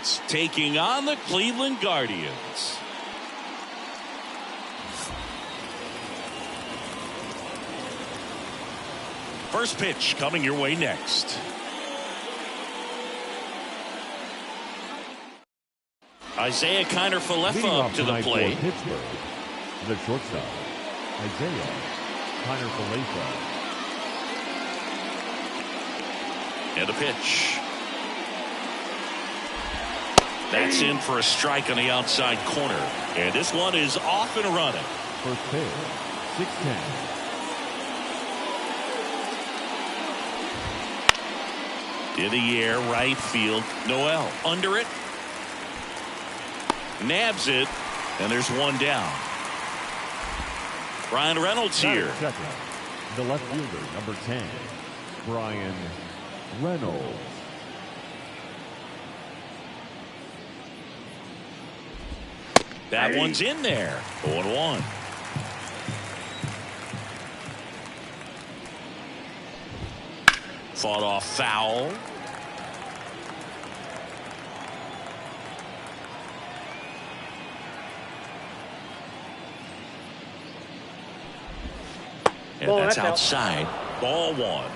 Giants taking on the Cleveland Guardians. First pitch coming your way next. Isaiah Kiner-Falefa up to the plate. Pittsburgh, the shortstop, Isaiah Kiner-Falefa. And a pitch. That's in for a strike on the outside corner. And this one is off and running. First pitch, 6-10. In the air, right field. Noel under it. Nabs it. And there's one down. Brian Reynolds here. Second, the left fielder, number 10, Brian Reynolds. That one's in there. 0-1. Fought off foul. And that's outside. Ball one.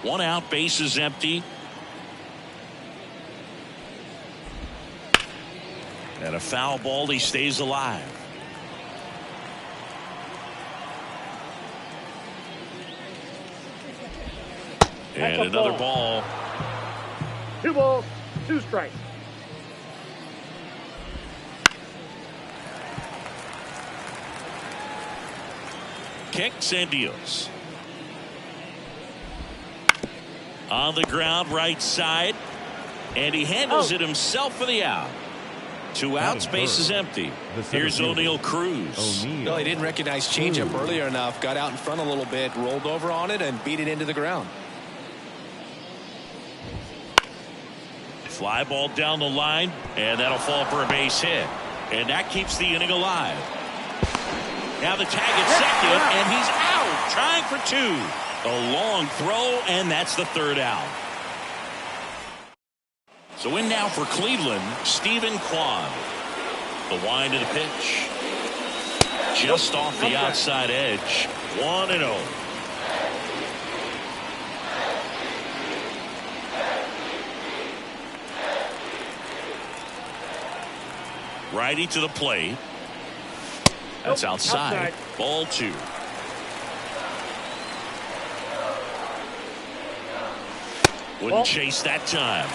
One out, bases empty. And a foul ball, he stays alive. And another ball. 2 balls, 2 strikes. Kicks and deals. On the ground, right side. And he handles it himself for the out. 2 outs, base is empty. Here's O'Neal Cruz. No, he didn't recognize changeup earlier enough. Got out in front a little bit, rolled over on it, and beat it into the ground. Fly ball down the line, and that'll fall for a base hit. And that keeps the inning alive. Now the tag at second, and he's out, trying for 2. A long throw, and that's the 3rd out. So in now for Cleveland, Stephen Kwan. The wind of the pitch. Just off the outside edge. 1-0. Righty to the plate. That's outside. Ball 2. Wouldn't chase that time.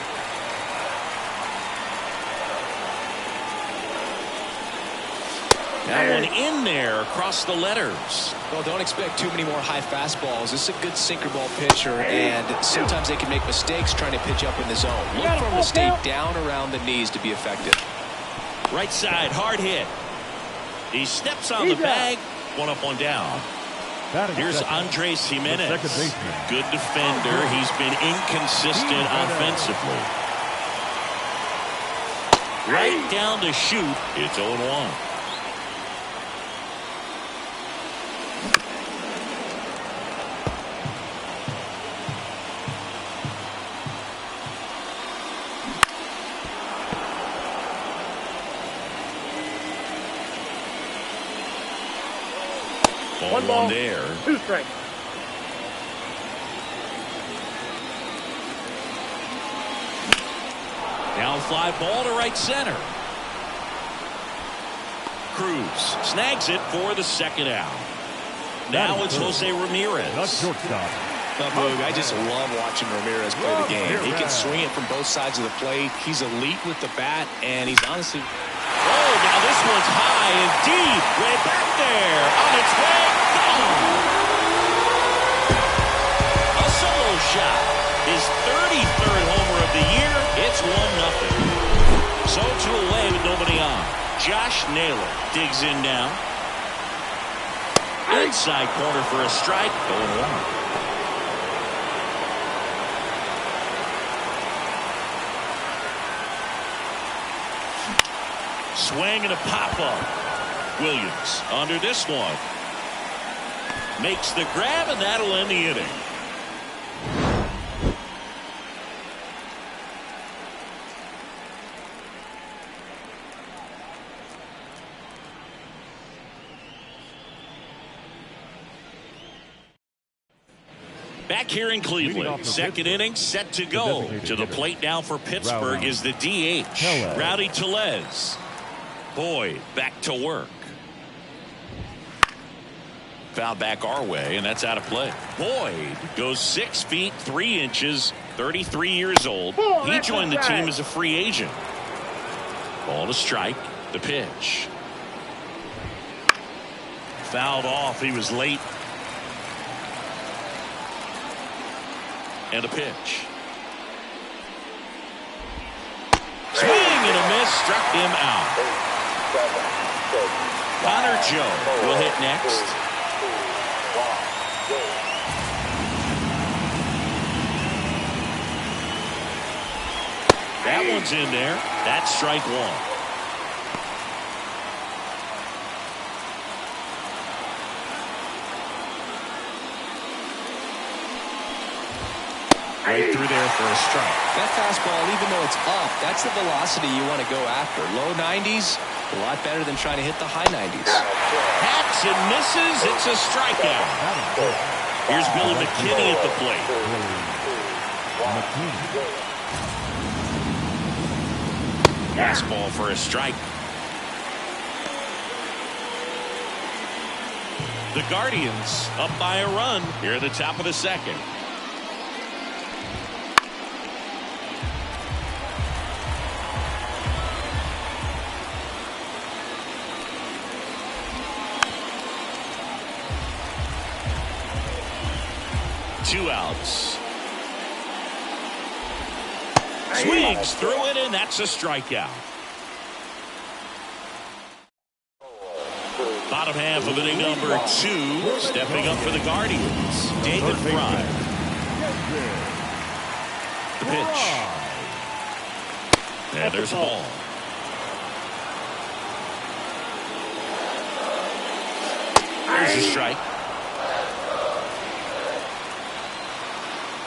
That one in there across the letters. Well, don't expect too many more high fastballs. This is a good sinker ball pitcher, and sometimes they can make mistakes trying to pitch up in the zone. Look for him to stay down around the knees to be effective. Right side, hard hit. He steps on the bag. 1 up, 1 down. Here's Andres Jimenez. Good defender. He's been inconsistent offensively. Right down to shoot. It's 0-1. One ball there. 2 strikes. Now fly ball to right center. Cruz snags it for the 2nd out. Now it's Jose Ramirez. Boog, I just love watching Ramirez play the game. He can swing it from both sides of the plate. He's elite with the bat, and he's honestly... Oh, now this one's high and deep. Way back there. On its way. Gone. A solo shot. His 33rd homer of the year. It's 1-0. So 2 away with nobody on. Josh Naylor digs in now. Inside corner for a strike. 0-1. Swing and a pop-up. Williams under this one. Makes the grab, and that'll end the inning. Back here in Cleveland, second inning set to go. To the plate now for Pittsburgh is the DH, Rowdy Tellez. Boyd back to work. Foul back our way, and that's out of play. Boyd goes 6 feet 3 inches, 33 years old. He joined the team as a free agent. Ball to strike. The pitch. Fouled off. He was late. And a pitch. Swing and a miss. Struck him out. Connor Joe will hit next. That one's in there. That's strike one. Right through there for a strike. That fastball, even though it's up, that's the velocity you want to go after. Low 90s, a lot better than trying to hit the high 90s. Hacks and misses. It's a strikeout. Here's Billy McKinney at the plate. Fastball for a strike. The Guardians up by a run here at the top of the second. Two outs. Swings through it, and that's a strikeout. Bottom half of inning number 2. Stepping up for the Guardians, David Fry. The pitch. And there's a ball. There's a strike.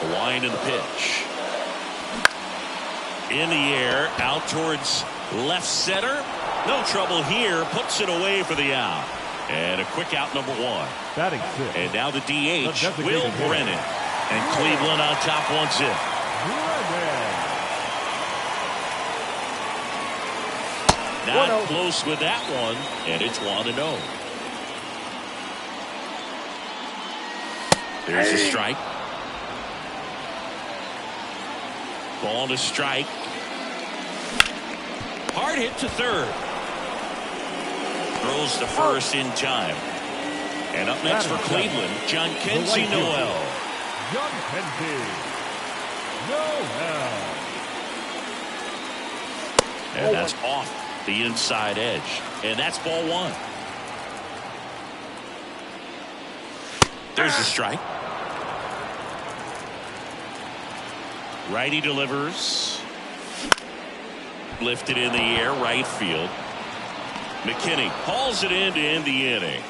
A wind in the pitch. In the air, out towards left center. No trouble here. Puts it away for the out. And a quick out, number 1. And now the DH, Will Brennan. And Cleveland on top 1-0. Not close with that one. And it's 1-0. There's a strike. Ball to strike. Hard hit to third. Throws to first in time. And up next for Cleveland, John Kenzie Noel. John Kenzie Noel. And that's off the inside edge. And that's ball 1. There's the strike. Righty delivers. Lifted in the air, right field. McKinney hauls it in to end the inning.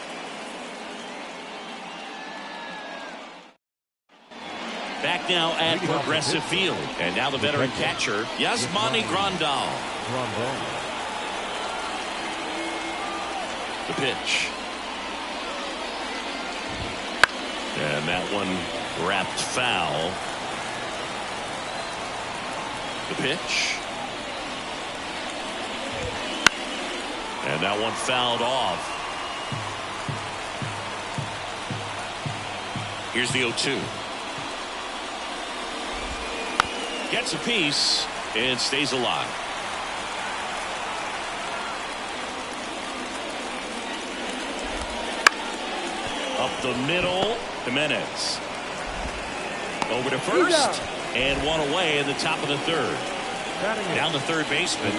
Back now at Progressive Field. And now the veteran catcher, Yasmani Grandal. The pitch. And that one wrapped foul. The pitch. And that one fouled off. Here's the 0-2. Gets a piece and stays alive. Up the middle, Jimenez. Over to first. And one away in the top of the third. Down the third baseman.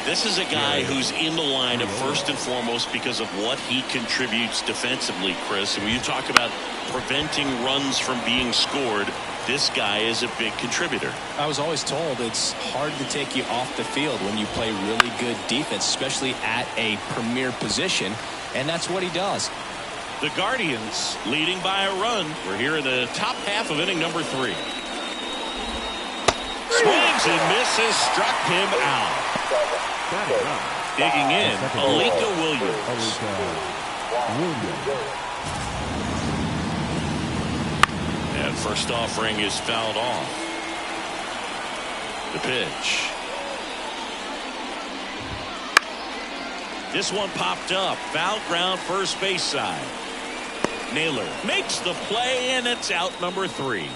This is a guy who's in the lineup first and foremost because of what he contributes defensively, Chris. And when you talk about preventing runs from being scored, this guy is a big contributor. I was always told it's hard to take you off the field when you play really good defense, especially at a premier position. And that's what he does. The Guardians leading by a run. We're here in the top half of inning number 3. Swings and misses, struck him out. Digging in, Alika Williams. And And first offering is fouled off. The pitch. This one popped up. Foul ground, first base side. Naylor makes the play, and it's out number 3.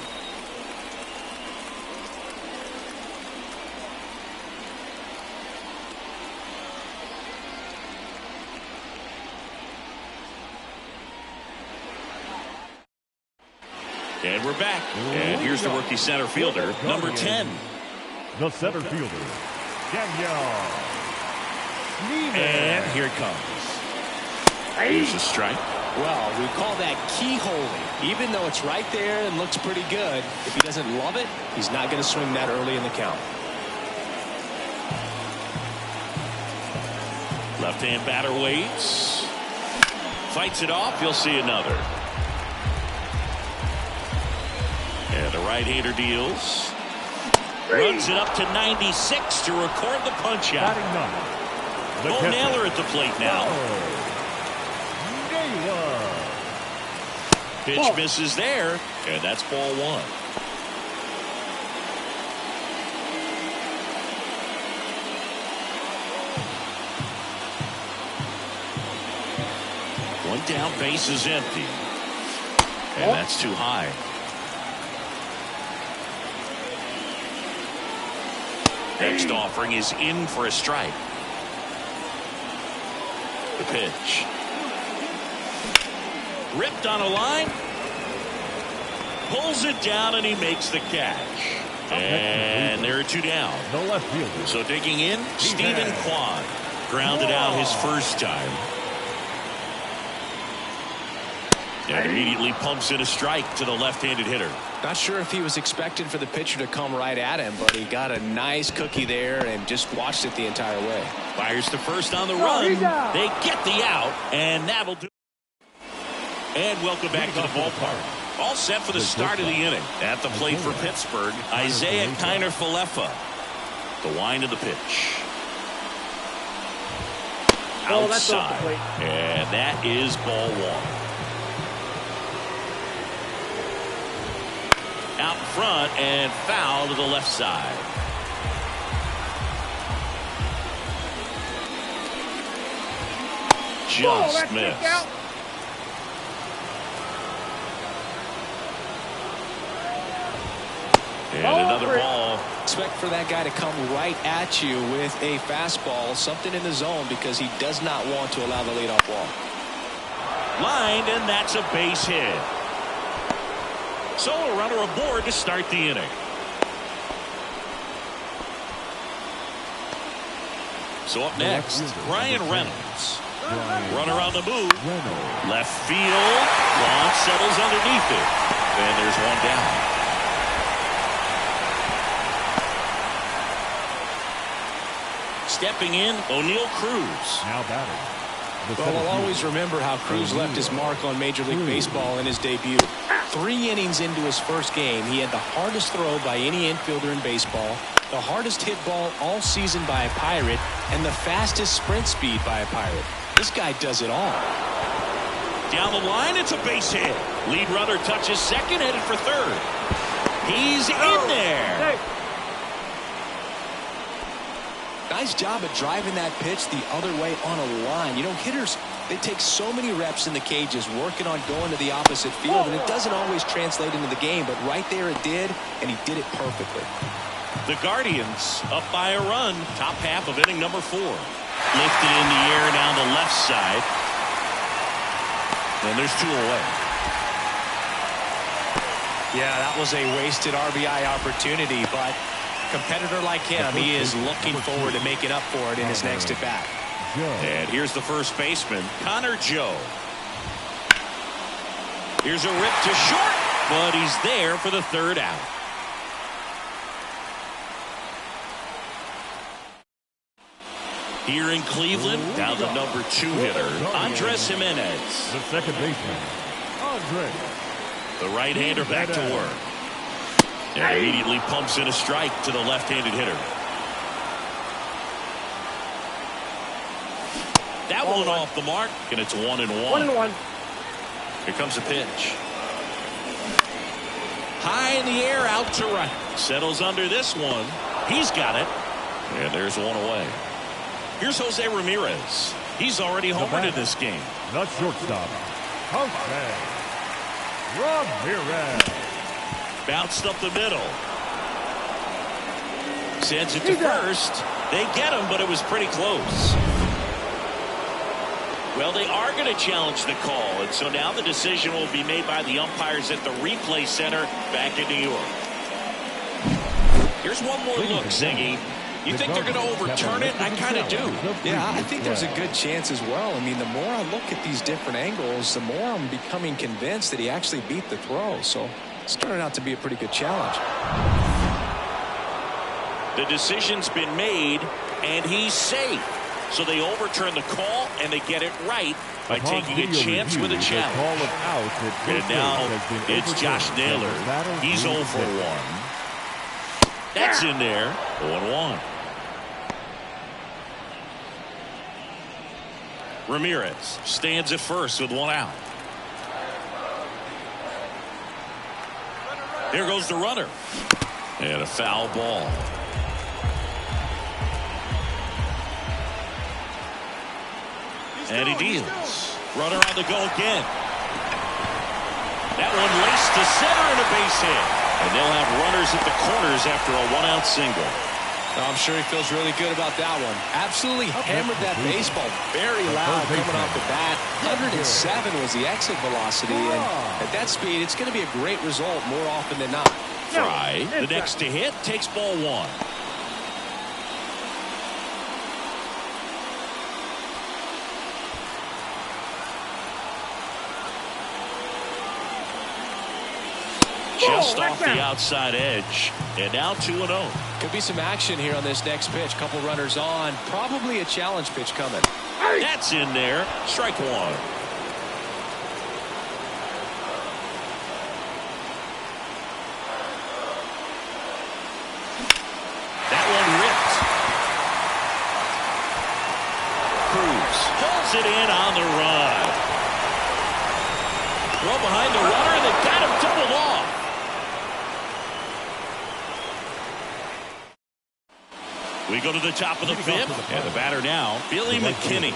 And we're back. And here's the rookie center fielder, number 10. The center fielder, Daniel. And here it comes. Here's a strike. Well, we call that keyholing. Even though it's right there and looks pretty good, if he doesn't love it, he's not going to swing that early in the count. Left-hand batter waits. Fights it off. You'll see another. And the right-hander deals. Runs it up to 96 to record the punch out. Bo Naylor at the plate now. Pitch misses there, and that's ball 1. One down, base is empty. And that's too high. Next offering is in for a strike. The pitch. Ripped on a line. Pulls it down, and he makes the catch. And there are 2 down. The left fielder. So digging in, Stephen Kwan. Grounded out his first time. And immediately pumps in a strike to the left-handed hitter. Not sure if he was expecting for the pitcher to come right at him, but he got a nice cookie there and just watched it the entire way. Fires to first on the run. They get the out, and that'll do. And welcome back to the ballpark. All set for the start of the inning. At the plate for Pittsburgh, Isaiah Kiner-Falefa. The wind of the pitch. Outside. And that is ball 1. Out front and foul to the left side. Just missed. And another ball. Expect for that guy to come right at you with a fastball, something in the zone, because he does not want to allow the leadoff walk. Lined, and that's a base hit. So a runner aboard to start the inning. So up next, Brian Reynolds. Runner on the move. Left field. Lawn settles underneath it. And there's one down. Stepping in, O'Neal Cruz. Now batting. Well, we'll always remember how Cruz left his mark on Major League Baseball in his debut. 3 innings into his first game, he had the hardest throw by any infielder in baseball, the hardest hit ball all season by a Pirate, and the fastest sprint speed by a Pirate. This guy does it all. Down the line, it's a base hit. Lead runner touches second, headed for third. He's in there. Nice job of driving that pitch the other way on a line. You know, hitters, they take so many reps in the cages working on going to the opposite field, and it doesn't always translate into the game, but right there it did, and he did it perfectly. The Guardians up by a run, top half of inning number 4. Lifted in the air down the left side. And there's 2 away. Yeah, that was a wasted RBI opportunity, but competitor like him, he is looking forward to making up for it in his next at bat. And here's the first baseman, Connor Joe. Here's a rip to short, but he's there for the 3rd out. Here in Cleveland, now the number 2 hitter, Andres Jimenez. The second baseman, Andres. The right-hander back to work. And immediately pumps in a strike to the left-handed hitter. That one off the mark, and it's 1-1. 1-1. Here comes a pitch. High in the air, out to right. Settles under this one. He's got it. And there's one away. Here's Jose Ramirez. He's already homered in this game. The shortstop, Jose Ramirez. Bounced up the middle. Sends it to first. They get him, but it was pretty close. Well, they are going to challenge the call, and so now the decision will be made by the umpires at the replay center back in New York. Here's one more look, Ziggy. You think they're going to overturn it? I kind of do. Yeah, I think there's a good chance as well. I mean, the more I look at these different angles, the more I'm becoming convinced that he actually beat the throw. So it's turning out to be a pretty good challenge. The decision's been made, and he's safe. So they overturn the call, and they get it right by taking a chance with a challenge. And now it's Josh Naylor. He's 0 for 1. That's in there. 0-1. Ramirez stands at first with one out. Here goes the runner. And a foul ball. And he deals. Runner on the go again. That one laced to center and a base hit. And they'll have runners at the corners after a one-out single. I'm sure he feels really good about that one. Absolutely hammered that baseball. Very loud coming off the bat. 107 was the exit velocity. And at that speed, it's going to be a great result more often than not. Fry, the next to hit, takes ball 1. Just off the outside edge. And now 2-0. Could be some action here on this next pitch. Couple runners on. Probably a challenge pitch coming. That's in there. Strike 1. That one ripped. Cruz pulls it in on the run. Throw behind the runner, and they got him doubled off. We go to the top of the fifth, and the batter now, Billy McKinney.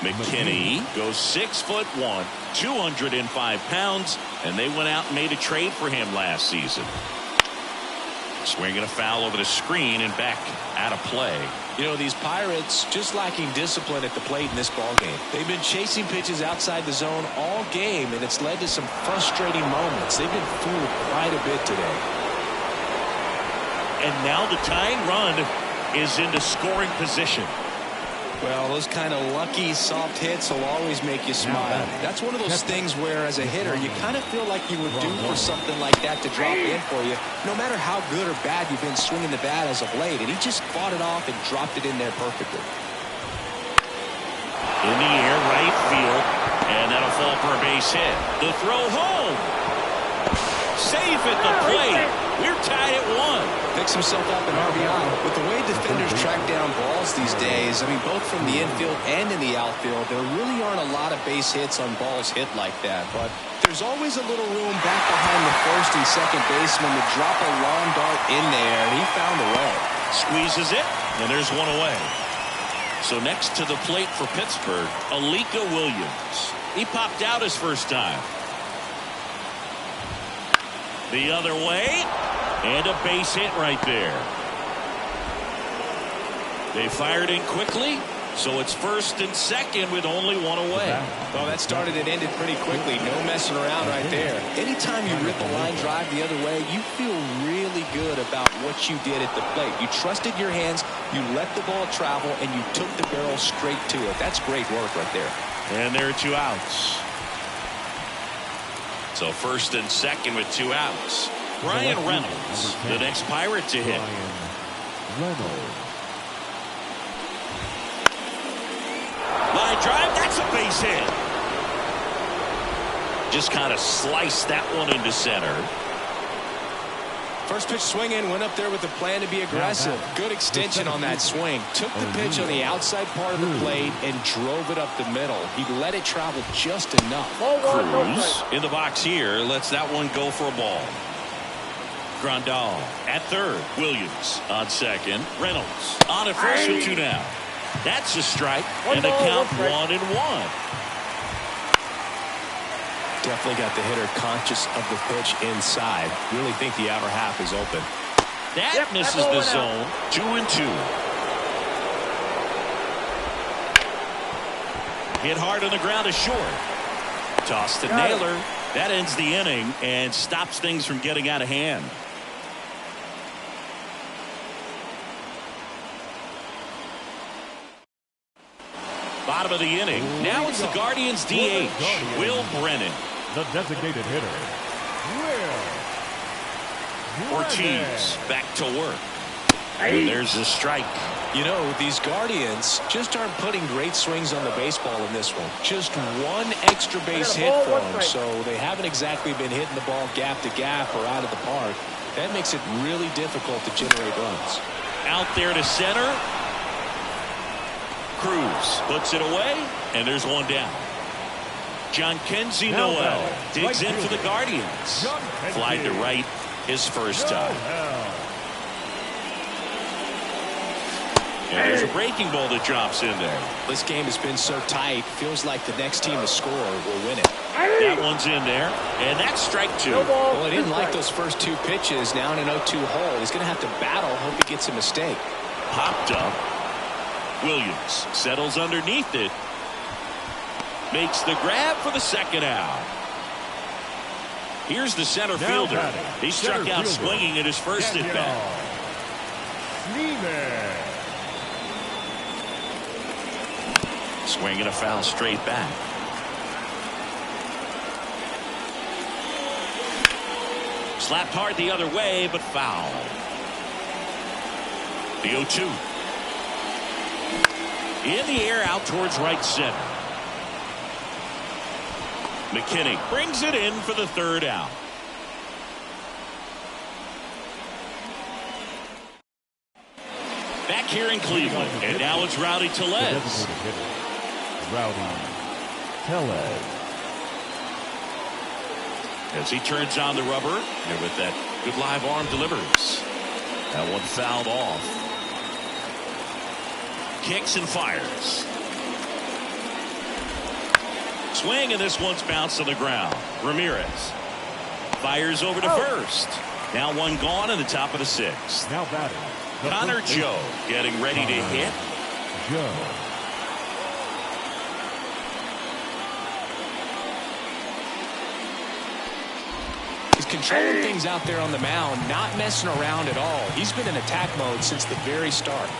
McKinney goes 6'1", 205 pounds, and they went out and made a trade for him last season. Swinging a foul over the screen and back out of play. You know, these Pirates just lacking discipline at the plate in this ballgame. They've been chasing pitches outside the zone all game, and it's led to some frustrating moments. They've been fooled quite a bit today. And now the tying run is into scoring position. Well, those kind of lucky soft hits will always make you smile. That's one of those things where, as a hitter, you kind of feel like you were due for something like that to drop in for you, no matter how good or bad you've been swinging the bat as of late. And he just fought it off and dropped it in there perfectly. In the air, right field, and that'll fall for a base hit. The throw home. Safe at the plate. We're tied at 1. Picks himself up in RBI. With the way defenders track down balls these days, I mean, both from the infield and in the outfield, there really aren't a lot of base hits on balls hit like that. But there's always a little room back behind the first and second baseman to drop a long dart in there, and he found a way. Squeezes it, and there's one away. So next to the plate for Pittsburgh, Alika Williams. He popped out his first time. The other way, and a base hit right there. They fired in quickly, so it's first and second with only one away. Well, that started and ended pretty quickly. No messing around right there. Anytime you rip a line drive the other way, you feel really good about what you did at the plate. You trusted your hands, you let the ball travel, and you took the barrel straight to it. That's great work right there. And there are 2 outs. So first and second with 2 outs. Brian Reynolds, the next Pirate to hit. Line drive, that's a base hit. Just kind of sliced that one into center. First pitch swinging, went up there with a plan to be aggressive. Good extension on that swing. Took the pitch on the outside part of the plate and drove it up the middle. He let it travel just enough. Cruz in the box here lets that one go for a ball. Grandal at third. Williams on second. Reynolds on at first with 2 down. That's a strike, and the count 1-1. Definitely got the hitter conscious of the pitch inside. Really think the outer half is open. That misses the zone. 2-2. Hit hard on the ground is short. Toss to Naylor. That ends the inning and stops things from getting out of hand. Bottom of the inning. Now it's the Guardians DH, Will Brennan. The designated hitter, Will Ortiz back to work. And there's a strike. You know, these Guardians just aren't putting great swings on the baseball in this one. Just one extra base hit for them, so they haven't exactly been hitting the ball gap to gap or out of the park. That makes it really difficult to generate runs. Out there to center. Cruz puts it away, and there's one down. John Kenzie Noel digs in for the Guardians. Fly to right his first time. And there's a breaking ball that drops in there. This game has been so tight. Feels like the next team to score will win it. That one's in there, and that's strike 2. Well, he didn't like those first 2 pitches. Now in an 0-2 hole. He's going to have to battle. Hope he gets a mistake. Popped up. Williams settles underneath it. Makes the grab for the second out. Here's the center fielder. He struck out swinging at his first at bat. Swinging a foul straight back. Slapped hard the other way, but foul. The 0-2. In the air out towards right center. McKinney brings it in for the third out. Back here in Cleveland, and now it's Rowdy Tellez. Rowdy Tellez. As he turns on the rubber, and with that good live arm delivers. That one fouled off. Kicks and fires. Swing, and this one's bounced on the ground. Ramirez fires over to first. Now one gone in the top of the 6th. Now batting. Connor Joe getting ready to hit. Joe. He's controlling things out there on the mound, not messing around at all. He's been in attack mode since the very start.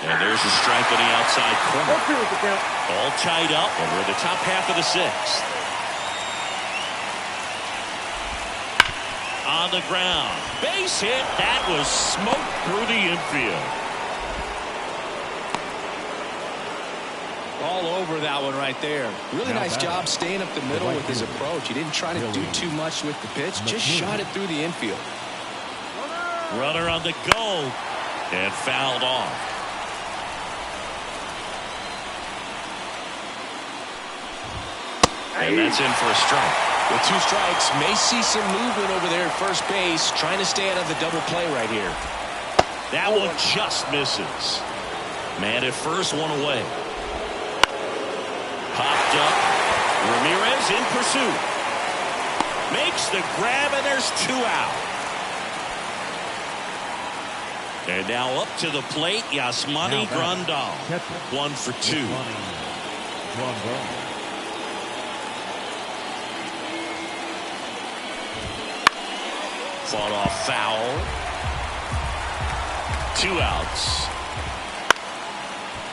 And there's a strike on the outside corner. All tied up, and we're in the top half of the 6th. On the ground. Base hit. That was smoked through the infield. All over that one right there. Really nice job staying up the middle with his approach. He didn't try to do too much with the pitch. Just shot it through the infield. Runner on the go. And fouled off. And that's in for a strike. With 2 strikes, may see some movement over there at first base, trying to stay out of the double play right here. That one just misses. Man at first, one away. Popped up. Ramirez in pursuit. Makes the grab, and there's 2 out. And now up to the plate, Yasmani Grandal. 1 for 2. Fought off foul. 2 outs.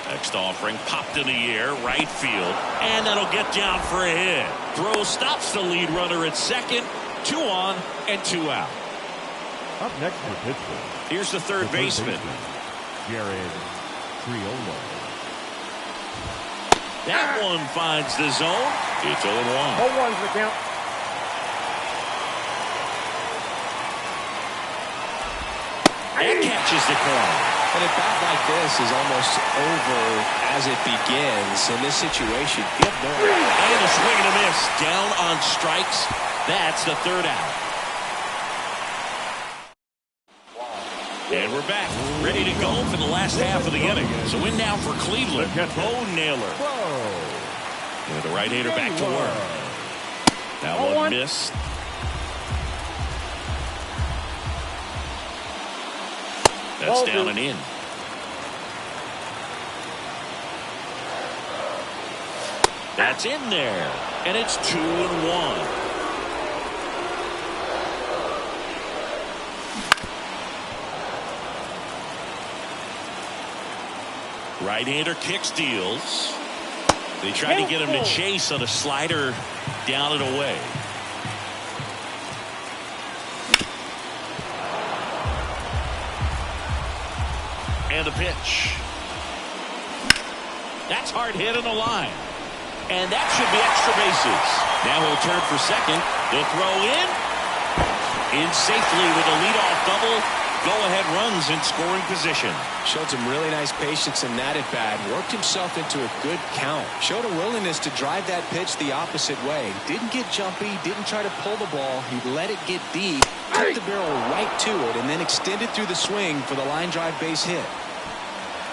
Next offering popped in the air, right field, and that'll get down for a hit. Throw stops the lead runner at second. 2 on and 2 out. Up next for Pittsburgh. Here's the third baseman. Jared Triolo. That one finds the zone. It's 0-1. 0-1's the count. That catches the corner. An at-bat like this is almost over as it begins. In this situation, you have no idea. And a swing and a miss. Down on strikes. That's the third out. And we're back. Ready to go for the last half of the inning. So in now for Cleveland, Bo Naylor. And the right-hander back to work. Now one missed. That's down and in. That's in there. And it's 2-1. Right-hander kicks, deals. They try to get him to chase on a slider down and away. And the pitch. That's hard hit on the line. And that should be extra bases. Now he'll turn for second. The throw in safely with a leadoff double. Go-ahead runs in scoring position. Showed some really nice patience in that at-bat. Worked himself into a good count. Showed a willingness to drive that pitch the opposite way. Didn't get jumpy. Didn't try to pull the ball. He let it get deep. Put the barrel right to it and then extended through the swing for the line drive base hit.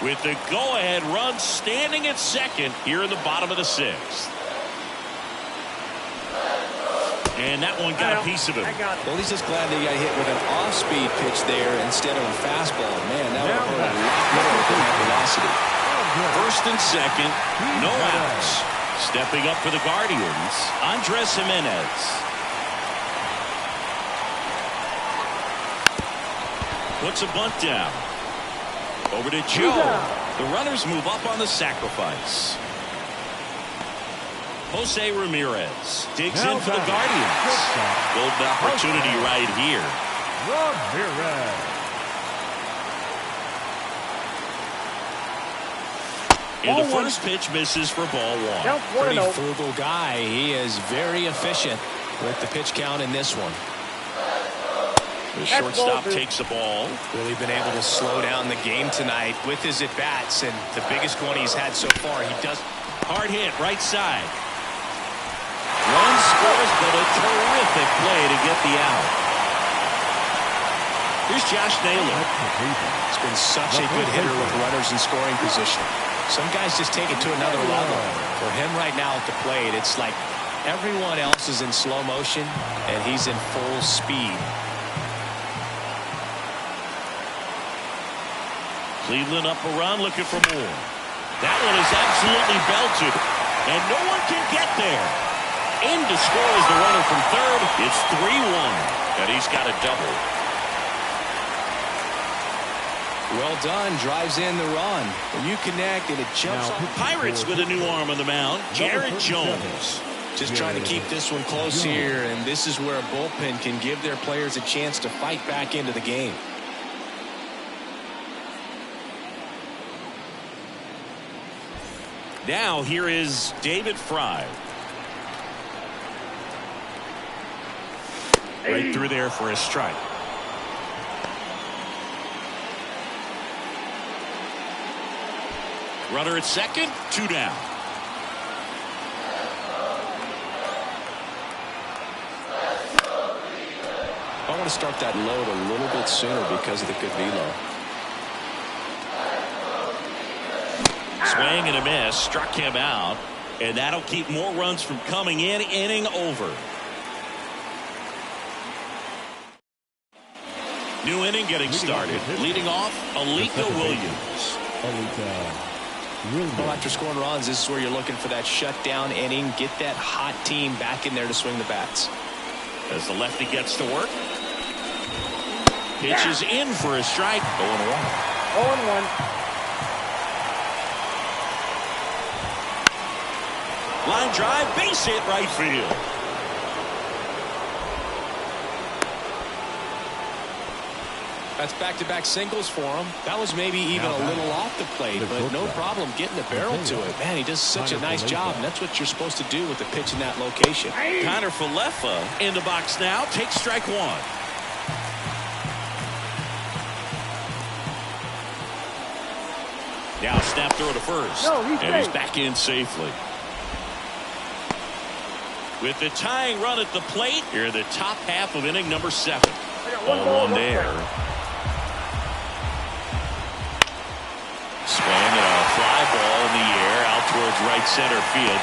With the go-ahead run standing at second here in the bottom of the sixth. And that one got a piece of it. Well, he's just glad that he got hit with an off-speed pitch there instead of a fastball. Man, that would hurt a lot more than that velocity. First and second, no outs. Stepping up for the Guardians, Andres Jimenez. Puts a bunt down. Over to Joe. The runners move up on the sacrifice. Jose Ramirez digs in for the Guardians. Golden opportunity right here. Ramirez. And the first pitch misses for ball one. Pretty frugal guy. He is very efficient with the pitch count in this one. The shortstop takes the ball. Really been able to slow down the game tonight with his at-bats, and the biggest one he's had so far. He does. Hard hit, right side. One scores, but a terrific play to get the out. Here's Josh Naylor. He's been such a good hitter with runners in scoring position. Some guys just take it to another level. For him right now at the plate, it's like everyone else is in slow motion, and he's in full speed. Cleveland up a run, looking for more. That one is absolutely belted, and no one can get there. In to score is the runner from third. It's 3-1, and he's got a double. Well done. Drives in the run. When you connect, and it jumps off. Pirates with a new arm on the mound, Jared Jones. Just trying to keep this one close here, and this is where a bullpen can give their players a chance to fight back into the game. Now here is David Fry. Right through there for a strike. Runner at second, 2 down. I want to start that load a little bit sooner because of the good velo. Swing and a miss, struck him out, and that'll keep more runs from coming in. Inning over. New inning getting started. Leading off, Alika Williams. Well, after scoring runs, this is where you're looking for that shutdown inning. Get that hot team back in there to swing the bats. As the lefty gets to work. Pitches in for a strike. 0-1. 0-1. Line drive, base hit, right field. That's back-to-back singles for him. That was maybe even a little off the plate, but no problem getting the barrel to it. Man, he does such a nice job, and that's what you're supposed to do with the pitch in that location. Connor Falefa in the box now. Takes strike one. Now snap throw to first. No, and he's back in safely. With the tying run at the plate, here in the top half of inning number 7. Ball 1 there. Swing and a fly ball in the air out towards right center field.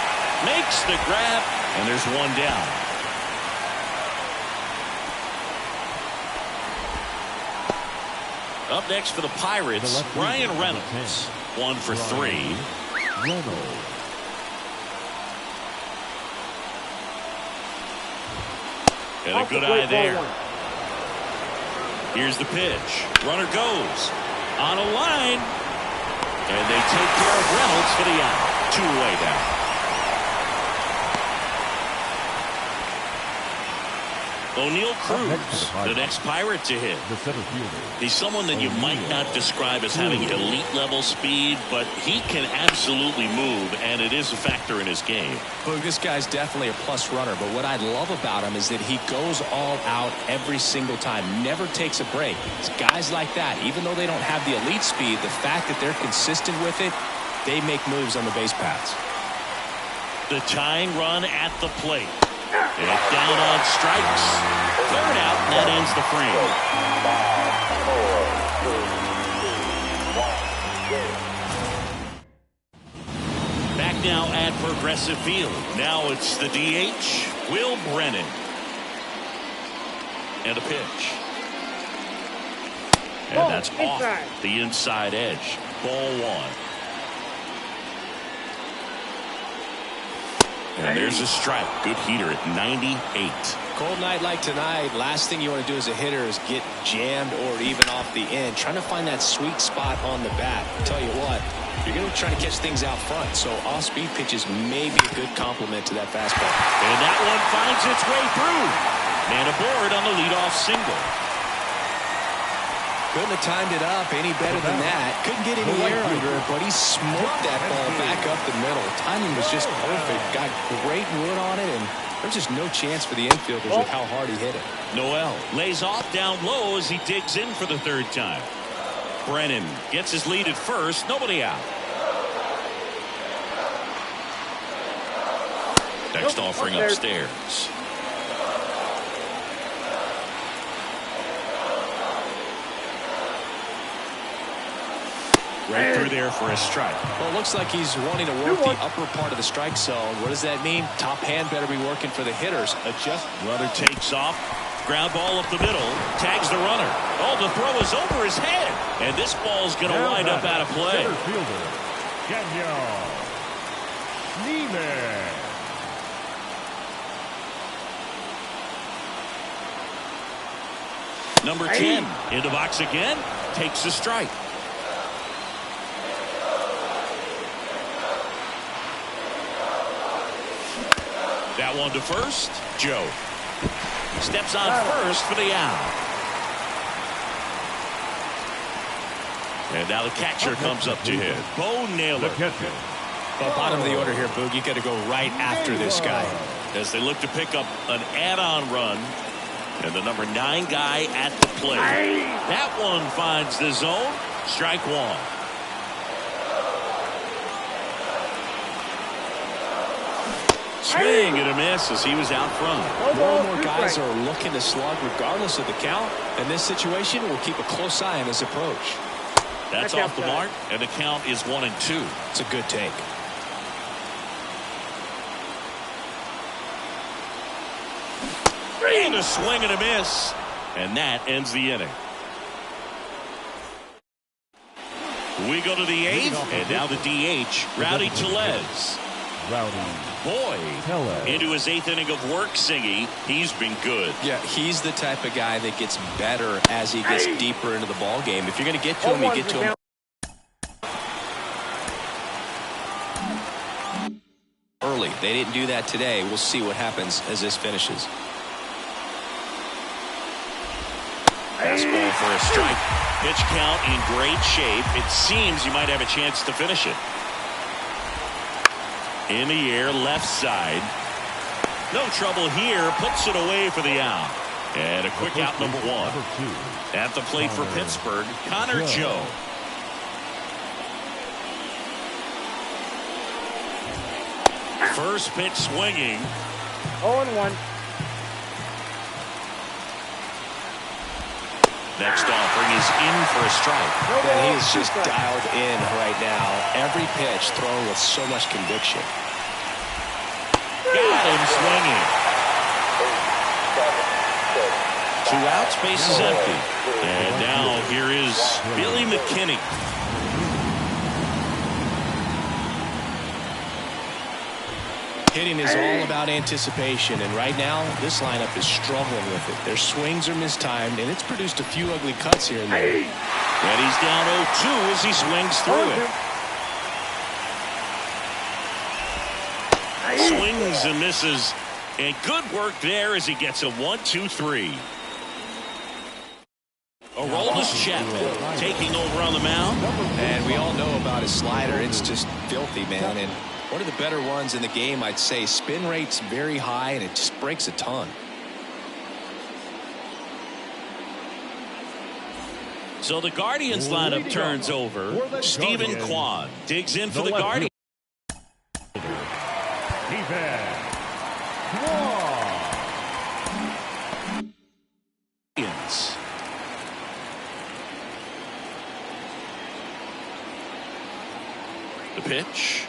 Makes the grab, and there's 1 down. Up next for the Pirates, Brian Reynolds. 1 for 3. Reynolds. And a good eye there. Here's the pitch. Runner goes on a line. And they take care of Reynolds for the out. 2 away now. O'Neal Cruz, the next Pirate to hit. The center fielder. He's someone that you might not describe as having elite level speed, but he can absolutely move, and it is a factor in his game. Look, this guy's definitely a plus runner, but what I love about him is that he goes all out every single time, never takes a break. It's guys like that, even though they don't have the elite speed, the fact that they're consistent with it, they make moves on the base paths. The tying run at the plate. And down on strikes. 3rd out, and that ends the frame. Back now at Progressive Field. Now it's the DH, Will Brennan. And a pitch. And that's off the inside edge. Ball 1. And there's a strike. Good heater at 98. Cold night like tonight, last thing you want to do as a hitter is get jammed or even off the end. Trying to find that sweet spot on the bat. I'll tell you what, you're going to try to catch things out front. So off-speed pitches may be a good complement to that fastball. And that one finds its way through. Man aboard on the leadoff single. Couldn't have timed it up any better than that. Couldn't get any air under it, but he smoked that ball back up the middle. Timing was just perfect. Got great wood on it, and there's just no chance for the infielders with how hard he hit it. Noel lays off down low as he digs in for the 3rd time. Brennan gets his lead at first. Nobody out. Next offering upstairs. Right through there for a strike. Well, it looks like he's wanting to work the upper part of the strike zone. What does that mean? Top hand better be working for the hitters. Adjust. Runner takes off. Ground ball up the middle. Tags the runner. Oh, the throw is over his head. And this ball's going to wind up out of play. Center fielder, Daniel Neiman. Number 10 in the box again. Takes a strike. That one to first. Joe steps on first for the out. And now the catcher comes up to hit. Bo Naylor. Well, bottom of the order here, Boog. You got to go right after this guy. As they look to pick up an add-on run. And the number 9 guy at the plate. That one finds the zone. Strike 1. Swing and a miss as he was out front. More and more guys are looking to slug regardless of the count. In this situation, we'll keep a close eye on his approach. That's off the mark, and the count is 1-2. It's a good take. And a swing and a miss. And that ends the inning. We go to the 8th, and now the DH, Rowdy Tellez. Boy, into his 8th inning of work, Singy. He's been good. Yeah, he's the type of guy that gets better as he gets deeper into the ball game. If you're going to get to him, you get to him early. They didn't do that today. We'll see what happens as this finishes. Fastball for a strike. Pitch count in great shape. It seems you might have a chance to finish it. In the air, left side. No trouble here. Puts it away for the out. And a quick out, number 1. At the plate for Pittsburgh, Connor Joe. First pitch swinging. 0-1. Next offering is in for a strike. And he is just dialed in right now. Every pitch thrown with so much conviction. Got him swinging. 2 outs, base is empty. And now here is Billy McKinney. Hitting is all about anticipation, and right now this lineup is struggling with it. Their swings are mistimed, and it's produced a few ugly cuts here and there. And he's down 0-2 as he swings through it. Swings and misses. And good work there as he gets a 1-2-3. Aroldis Chapman taking over on the mound. And we all know about his slider. It's just filthy, man. And one of the better ones in the game, I'd say. Spin rate's very high, and it just breaks a ton. So the Guardians lineup turns over. Stephen Kwan digs in for the Guardians. The pitch.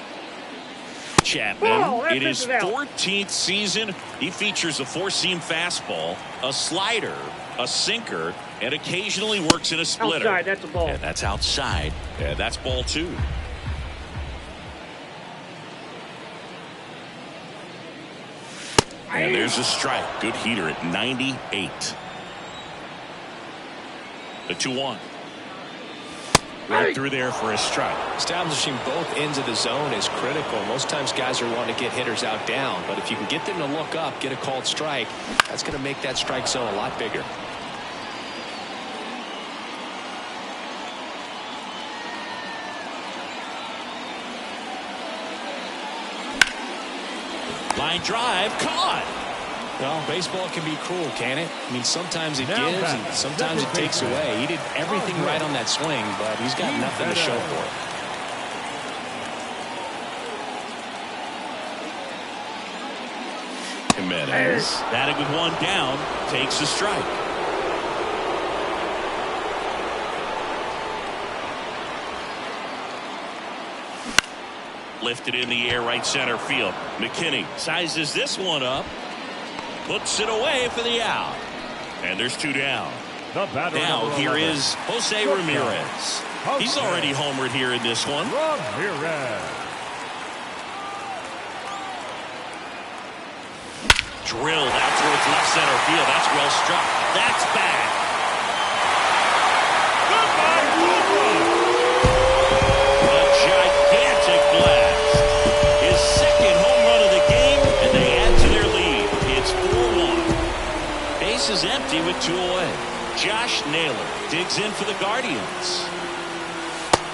Chapman in his 14th season, he features a 4-seam fastball, a slider, a sinker, and occasionally works in a splitter. Outside, that's a ball. And that's outside. And that's ball 2. And there's a strike. Good heater at 98. The 2-1. Right through there for a strike. Establishing both ends of the zone is critical. Most times guys are wanting to get hitters out down, but if you can get them to look up, get a called strike, that's going to make that strike zone a lot bigger. Line drive caught. Well, baseball can be cruel, can it? I mean, sometimes it gives and sometimes it takes away. He did everything right on that swing, but he's got nothing to show for it. Jimenez batting with 1 down, takes a strike. Lifted in the air, right center field. McKinney sizes this one up. Puts it away for the out. And there's 2 down. Now here is Jose Ramirez. He's already homered here in this one. Drilled out towards left center field. That's well struck. That's back. A gigantic blast. His second home run of the game, and they add to their lead. It's 4-1. Base is empty with 2 away. Josh Naylor digs in for the Guardians.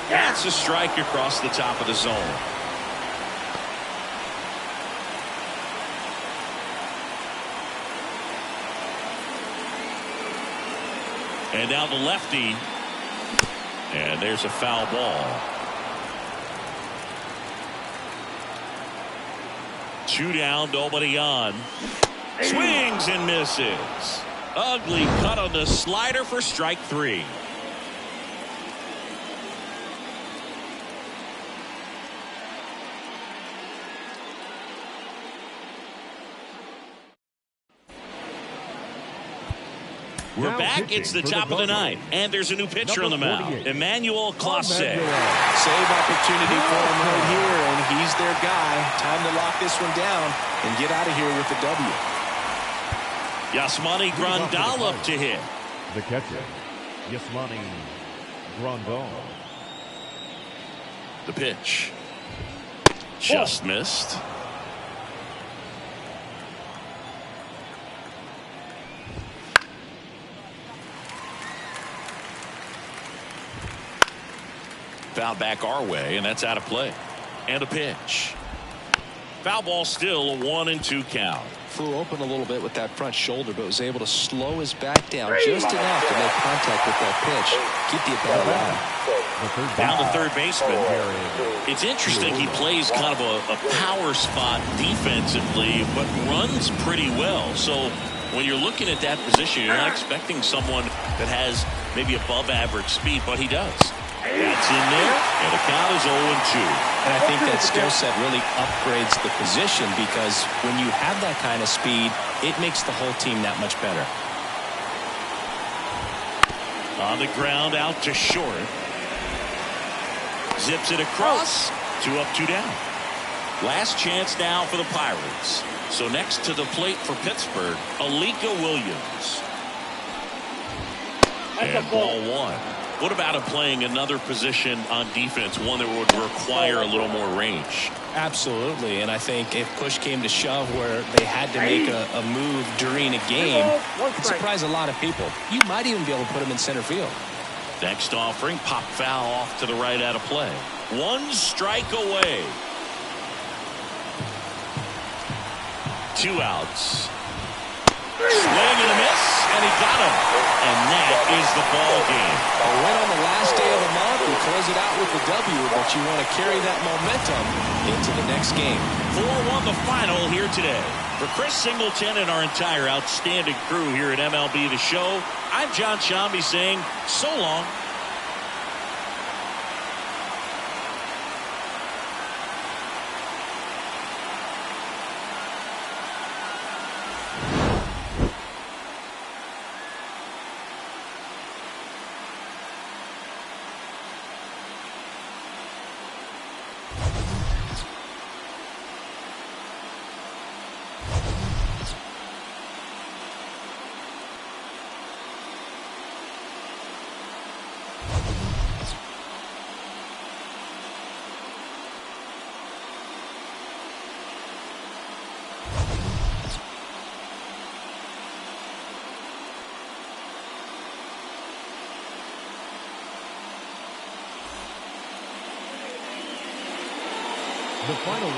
That's a strike across the top of the zone. And now the lefty. And there's a foul ball. 2 down, nobody on. Swings and misses. Ugly cut on the slider for strike 3. We're back. It's the top of the 9th, and there's a new pitcher on the mound, Emmanuel Clase. Save opportunity for him right here, and he's their guy. Time to lock this one down and get out of here with the W. Yasmani Grandal up to hit. The catcher, Yasmani Grandal. The pitch. Just missed. Foul back our way, and that's out of play. And a pitch. Foul ball, still a 1-2 count. flew open a little bit with that front shoulder, but was able to slow his back down just enough to make contact with that pitch. Keep the at-bat alive. Down the third baseman. It's interesting. He plays kind of a power spot defensively, but runs pretty well. So when you're looking at that position, you're not expecting someone that has maybe above average speed, but he does. That's in there, and the count is 0-2. And I think that skill set really upgrades the position, because when you have that kind of speed, it makes the whole team that much better. On the ground, out to short. Zips it across. 2 up, 2 down. Last chance now for the Pirates. So next to the plate for Pittsburgh, Alika Williams. And ball 1. What about him playing another position on defense, one that would require a little more range? Absolutely, and I think if push came to shove where they had to make a move during a game, it'd surprise a lot of people. You might even be able to put him in center field. Next offering, pop foul off to the right out of play. 1 strike away. 2 outs. Swing and a miss, and he got him. And that is the ball game. A win on the last day of the month. We close it out with the W, but you want to carry that momentum into the next game. 4-1 the final here today. For Chris Singleton and our entire outstanding crew here at MLB The Show, I'm John Shambi saying so long. The final line.